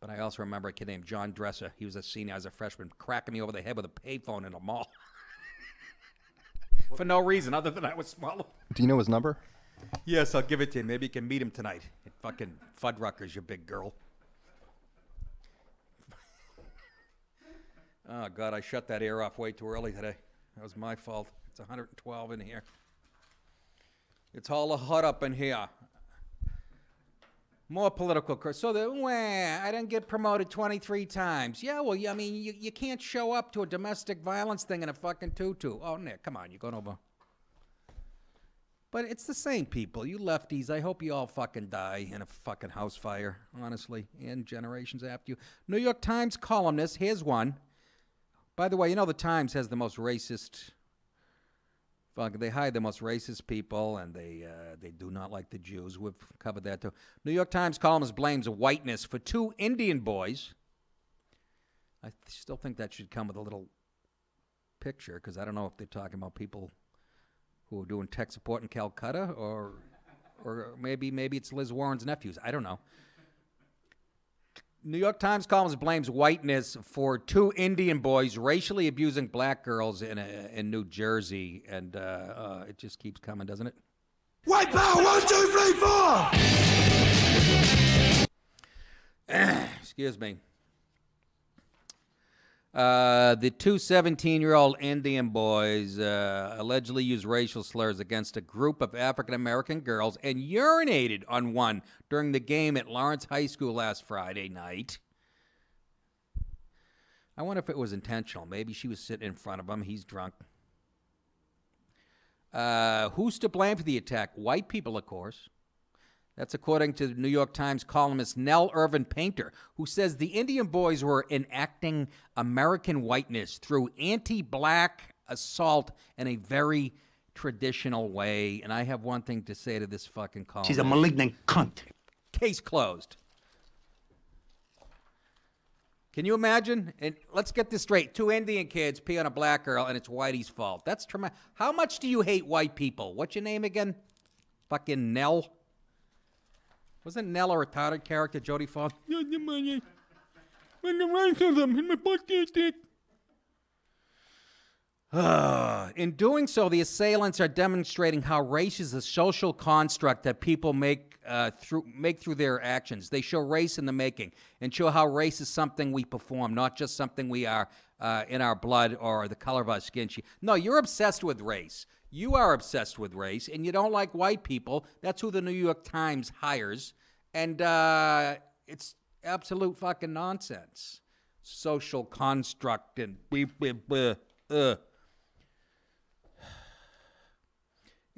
But I also remember a kid named John Dresser. He was a senior, I was a freshman, cracking me over the head with a payphone in a mall. For no reason other than I was smaller. Do you know his number? Yes, I'll give it to you. Maybe you can meet him tonight at fucking Fuddruckers, you big girl. Oh, God, I shut that air off way too early today. That was my fault. It's 112 in here. It's all hot up in here. More political. So, I didn't get promoted 23 times. Yeah, well, I mean, you can't show up to a domestic violence thing in a fucking tutu. Oh, Nick, come on, you're going over. But it's the same people. You lefties, I hope you all fucking die in a fucking house fire, honestly, and generations after you. New York Times columnist, here's one. By the way, the Times has the most racist, they hide the most racist people, and they do not like the Jews. We've covered that too. New York Times columnist blames whiteness for 2 Indian boys. I still think that should come with a little picture, because I don't know if they're talking about people who are doing tech support in Calcutta, or maybe it's Liz Warren's nephews. I don't know. New York Times columnist blames whiteness for 2 Indian boys racially abusing black girls in New Jersey, and it just keeps coming, doesn't it? White power! 1, 2, 3, 4! Excuse me. The 2 17-year-old Indian boys allegedly used racial slurs against a group of African-American girls and urinated on one during the game at Lawrence High School last Friday night. I wonder if it was intentional. Maybe she was sitting in front of him. He's drunk. Who's to blame for the attack? White people, of course. That's according to New York Times columnist Nell Irvin Painter, who says the Indian boys were enacting American whiteness through anti-black assault in a very traditional way. And I have one thing to say to this fucking columnist. She's a malignant cunt. Case closed. Can you imagine? And let's get this straight. 2 Indian kids pee on a black girl, and it's Whitey's fault. That's traumatic. How much do you hate white people? What's your name again? Fucking Nell? Wasn't Nell a retarded character, Jodie Foster? In doing so, the assailants are demonstrating how race is a social construct that people make through their actions. They show race in the making and show how race is something we perform, not just something we are in our blood or the color of our skin. No, you're obsessed with race. You are obsessed with race, and you don't like white people. That's who the New York Times hires. And it's absolute fucking nonsense. Social construct and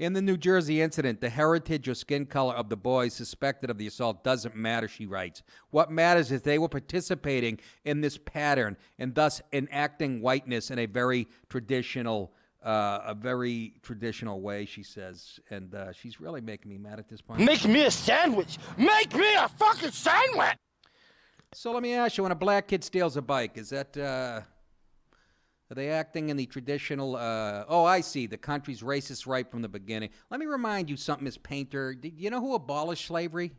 In the New Jersey incident, the heritage or skin color of the boys suspected of the assault doesn't matter, she writes. What matters is they were participating in this pattern and thus enacting whiteness in a very traditional way, she says. And she's really making me mad at this point. Make me a sandwich! Make me a fucking sandwich! So let me ask you, when a black kid steals a bike, is that, are they acting in the traditional, oh, I see, the country's racist right from the beginning. Let me remind you something, Miss Painter. Do you know who abolished slavery?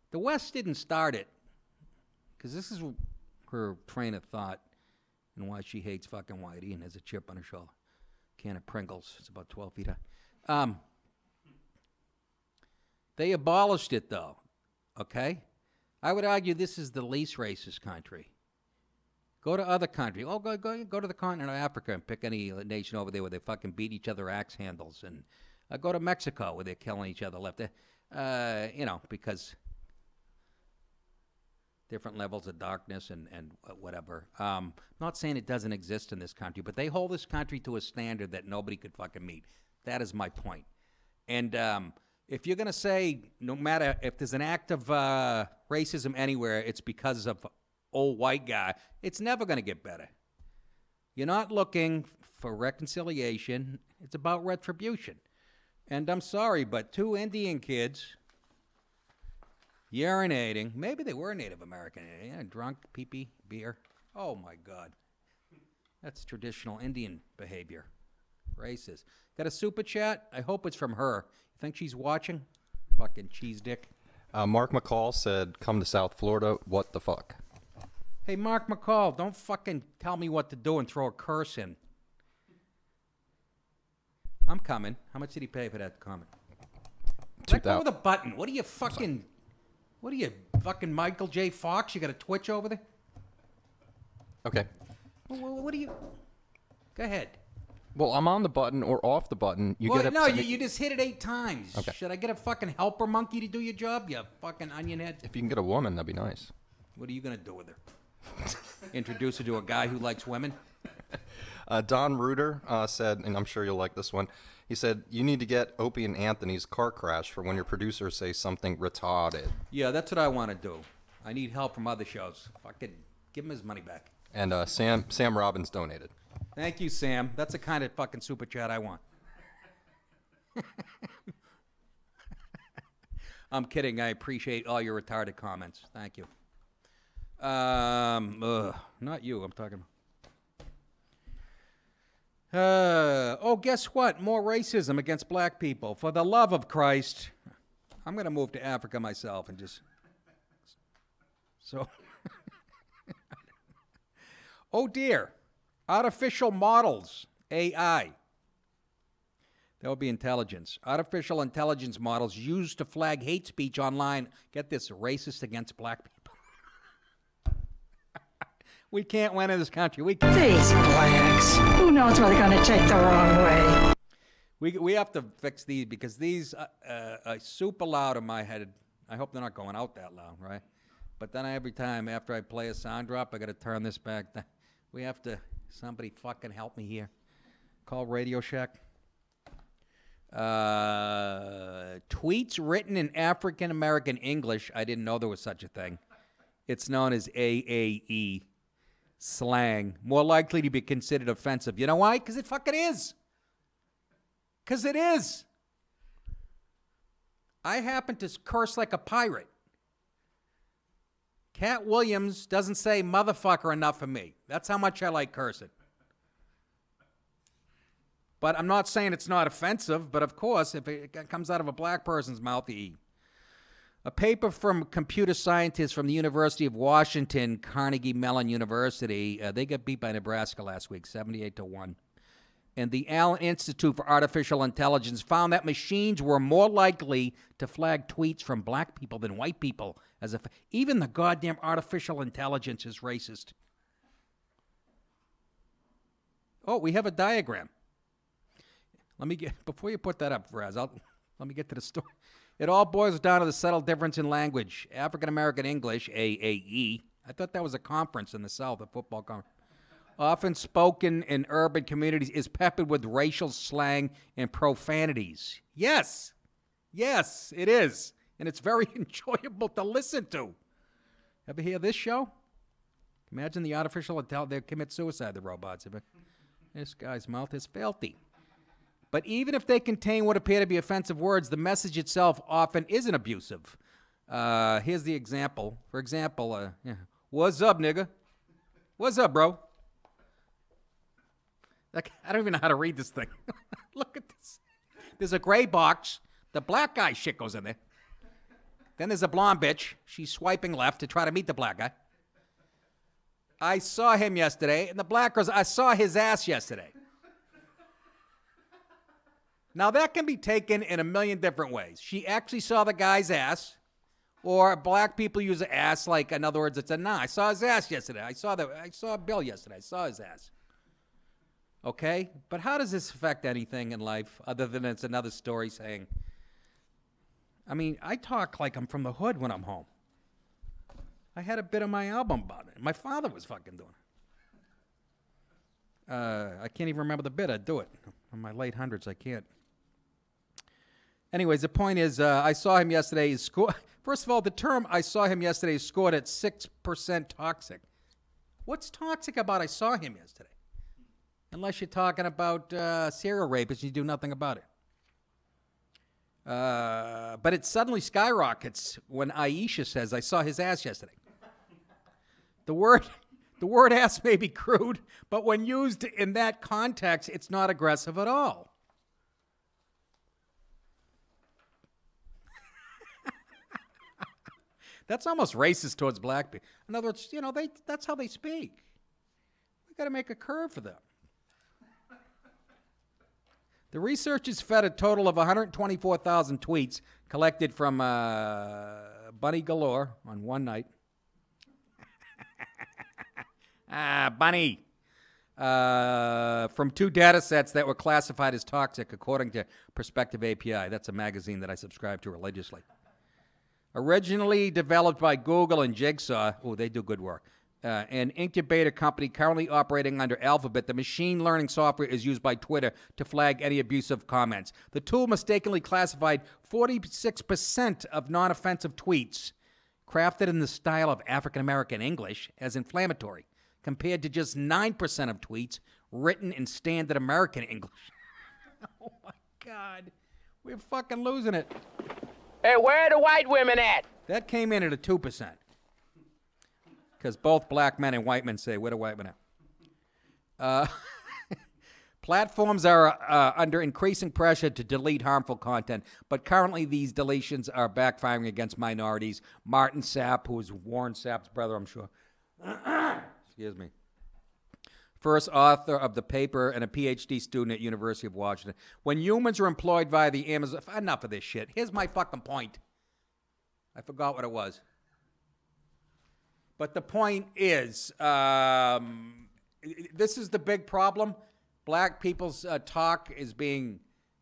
The West didn't start it. Because this is her train of thought and why she hates fucking Whitey and has a chip on her shoulder. Can of Pringles. It's about 12 feet high. They abolished it, though. Okay? I would argue this is the least racist country. Go to other countries. Oh, go to the continent of Africa and pick any nation over there where they fucking beat each other axe handles. And go to Mexico where they're killing each other left. Because different levels of darkness and whatever. Not saying it doesn't exist in this country, but they hold this country to a standard that nobody could fucking meet. That is my point. And if you're going to say, no matter if there's an act of racism anywhere, it's because of old white guy, it's never going to get better. You're not looking for reconciliation. It's about retribution. And I'm sorry, but 2 Indian kids urinating, maybe they were Native American, drunk, pee-pee, beer. Oh, my God. That's traditional Indian behavior. Racist. Got a super chat? I hope it's from her. You think she's watching? Fucking cheese dick. Mark McCall said, come to South Florida, what the fuck? Hey, Mark McCall, don't fucking tell me what to do and throw a curse in. I'm coming. How much did he pay for that comment? Let go of the button. What are you fucking... What are you, fucking Michael J. Fox? You got a Twitch over there? Okay. What are you... Go ahead. Well, I'm on the button or off the button. You just hit it 8 times. Okay. Should I get a fucking helper monkey to do your job, you fucking onion head? If you can get a woman, that'd be nice. What are you going to do with her? Introduce her to a guy who likes women? Don Reuter said, and I'm sure you'll like this one, he said, you need to get Opie and Anthony's car crash for when your producers say something retarded. Yeah, that's what I want to do. I need help from other shows. Fucking give him his money back. And Sam Robbins donated. Thank you, Sam. That's the kind of fucking super chat I want. I'm kidding. I appreciate all your retarded comments. Thank you. Not you. I'm talking. Guess what? More racism against black people. For the love of Christ, I'm going to move to Africa myself and just... So... Oh, dear. Artificial models, AI. That would be intelligence. Artificial intelligence models used to flag hate speech online. Get this, racist against black people. We can't win in this country. We can't. These blacks. Who knows what they're going to take the wrong way? We have to fix these because these are super loud in my head. I hope they're not going out that loud, right? But then every time after I play a sound drop, I got to turn this back. We have to, somebody fucking help me here. Call Radio Shack. Tweets written in African American English. I didn't know there was such a thing. It's known as AAE. Slang. More likely to be considered offensive. You know why? Because it fucking is. Because it is. I happen to curse like a pirate. Cat Williams doesn't say motherfucker enough for me. That's how much I like cursing. But I'm not saying it's not offensive, but of course, if it comes out of a black person's mouth, a paper from computer scientists from the University of Washington, Carnegie Mellon University, they got beat by Nebraska last week, 78-1. And the Allen Institute for Artificial Intelligence found that machines were more likely to flag tweets from black people than white people. As if even the goddamn artificial intelligence is racist. Oh, we have a diagram. Let me get, before you put that up, Raz, let me get to the story. It all boils down to the subtle difference in language. African American English, AAE. I thought that was a conference in the South, a football conference. often spoken in urban communities, is peppered with racial slang and profanities. Yes, it is. And it's very enjoyable to listen to. Ever hear this show? Imagine the artificial intelligence. They commit suicide, the robots. This guy's mouth is filthy. But even if they contain what appear to be offensive words, the message itself often isn't abusive. Here's the example. For example, what's up, nigga? What's up, bro? Like, I don't even know how to read this thing. Look at this. There's a gray box. The black guy shit goes in there. Then there's a blonde bitch. She's swiping left to try to meet the black guy. I saw him yesterday, and the black girls, I saw his ass yesterday. Now, that can be taken in a million different ways. She actually saw the guy's ass, or black people use ass like, in other words, it's a nah. I saw his ass yesterday. I saw Bill yesterday. I saw his ass. Okay? But how does this affect anything in life other than it's another story saying, I mean, I talk like I'm from the hood when I'm home. I had a bit of my album about it. My father was fucking doing it. I can't even remember the bit. I'd do it. In my late hundreds, I can't. Anyways, the point is, I saw him yesterday. First of all, the term I saw him yesterday is scored at 6% toxic. What's toxic about I saw him yesterday? Unless you're talking about serial rapists and you do nothing about it. But it suddenly skyrockets when Aisha says, I saw his ass yesterday. The word ass may be crude, but when used in that context, it's not aggressive at all. That's almost racist towards black people. In other words, that's how they speak. We got to make a curve for them. The researchers fed a total of 124,000 tweets collected from Bunny Galore on one night. Bunny. From 2 data sets that were classified as toxic, according to Perspective API. That's a magazine that I subscribe to religiously. Originally developed by Google and Jigsaw, they do good work, an incubator company currently operating under Alphabet, the machine learning software is used by Twitter to flag any abusive comments. The tool mistakenly classified 46% of non-offensive tweets crafted in the style of African-American English as inflammatory, compared to just 9% of tweets written in standard American English. Oh, my God. We're fucking losing it. Hey, where are the white women at? That came in at a 2%. Because both black men and white men say, where the white men at? Platforms are under increasing pressure to delete harmful content, but currently these deletions are backfiring against minorities. Martin Sapp, who is Warren Sapp's brother, I'm sure. Excuse me. First author of the paper and a PhD student at University of Washington. When humans are employed via the Amazon... Enough of this shit. Here's my fucking point. I forgot what it was. But the point is, this is the big problem. Black people's talk is being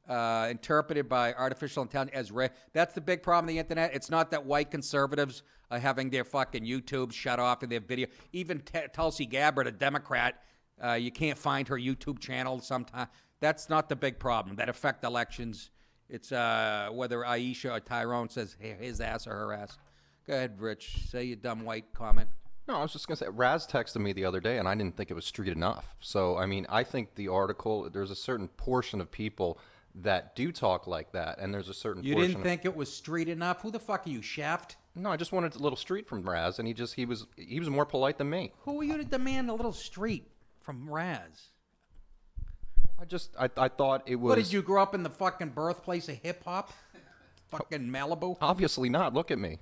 interpreted by artificial intelligence as that's the big problem on the internet. It's not that white conservatives are having their fucking YouTube shut off in their video. Even Tulsi Gabbard, a Democrat, you can't find her YouTube channel sometimes. That's not the big problem that affect elections. It's whether Aisha or Tyrone says his ass or her ass. Go ahead, Rich. Say your dumb white comment. No, I was just going to say, Raz texted me the other day, and I didn't think it was street enough. So, I mean, I think the article, there's a certain portion of people that do talk like that, and there's a certain portion... You didn't think it was street enough? Who the fuck are you, Shaft? No, I just wanted a little street from Raz, and he was more polite than me. Who are you to demand a little street from Raz? I thought it was... What, did you grow up in the fucking birthplace of hip-hop? Fucking Malibu? Obviously not. Look at me.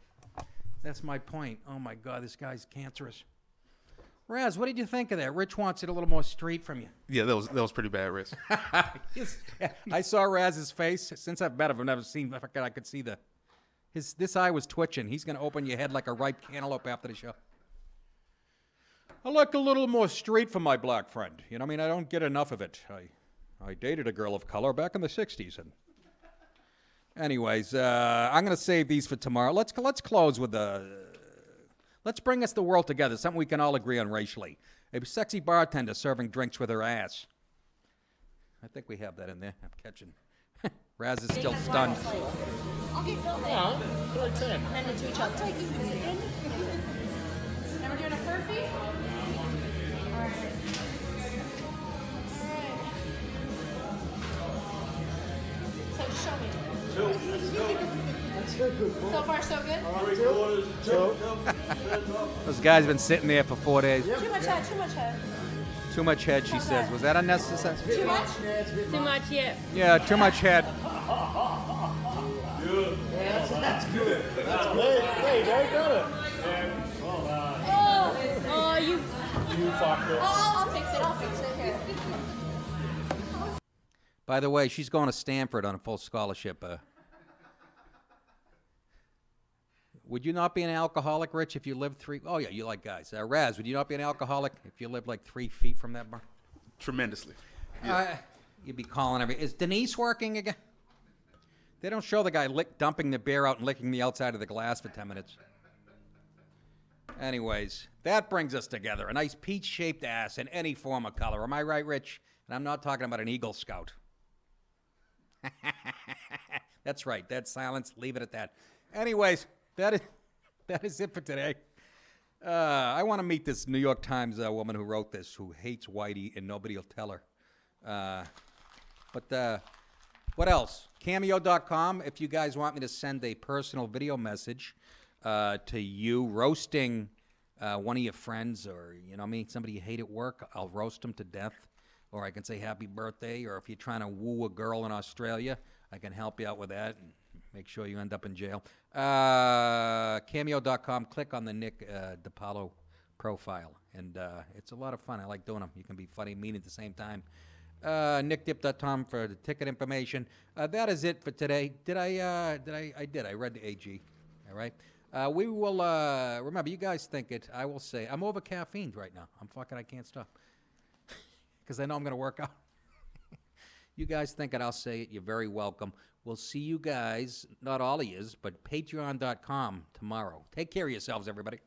That's my point. Oh, my God, this guy's cancerous. Raz, what did you think of that? Rich wants it a little more street from you. Yeah, that was pretty bad, Rich. I saw Raz's face. Since I've met him, I've never seen... I could see this eye was twitching. He's going to open your head like a ripe cantaloupe after the show. I like a little more street from my black friend. You know what I mean? I don't get enough of it. I dated a girl of color back in the 60s. And anyways, I'm going to save these for tomorrow. Let's close with let's bring us the world together, something we can all agree on racially. A sexy bartender serving drinks with her ass. I think we have that in there. I'm catching. Raz is still stunned. I'll get Bill there. Yeah, it's right there. Hand it to each other. I'll take you. And we're doing a furphy? All right. So just show me. So far, so good? Those guys have been sitting there for 4 days. Too much head, too much head. Too much head, she says. Was that unnecessary? Too much? Too much, yeah. Yeah, too much head. That's good. That's good. Hey, very good. Oh, you fucked it. I'll fix it here. By the way, she's going to Stanford on a full scholarship. Would you not be an alcoholic, Rich, if you lived Oh, yeah, you like guys. Raz, would you not be an alcoholic if you lived like 3 feet from that bar? Tremendously. Yeah. You'd be calling Is Denise working again? They don't show the guy dumping the beer out and licking the outside of the glass for 10 minutes. Anyways, that brings us together. A nice peach-shaped ass in any form of color. Am I right, Rich? And I'm not talking about an Eagle Scout. That's right. That's silence. Leave it at that. Anyways, that is it for today. I want to meet this New York Times woman who wrote this, who hates Whitey and nobody will tell her. But what else? Cameo.com. If you guys want me to send a personal video message to you roasting one of your friends or, somebody you hate at work, I'll roast them to death. Or I can say happy birthday. Or if you're trying to woo a girl in Australia, I can help you out with that and make sure you end up in jail. Cameo.com. Click on the Nick DiPaolo profile. And it's a lot of fun. I like doing them. You can be funny and mean at the same time. NickDip.com for the ticket information. That is it for today. I did. I read the AG. All right. We will, remember, you guys think it. I will say, I'm over caffeined right now. I can't stop. Because I know I'm going to work out. You guys think it, I'll say it. You're very welcome. We'll see you guys, not all of yous, but patreon.com tomorrow. Take care of yourselves, everybody.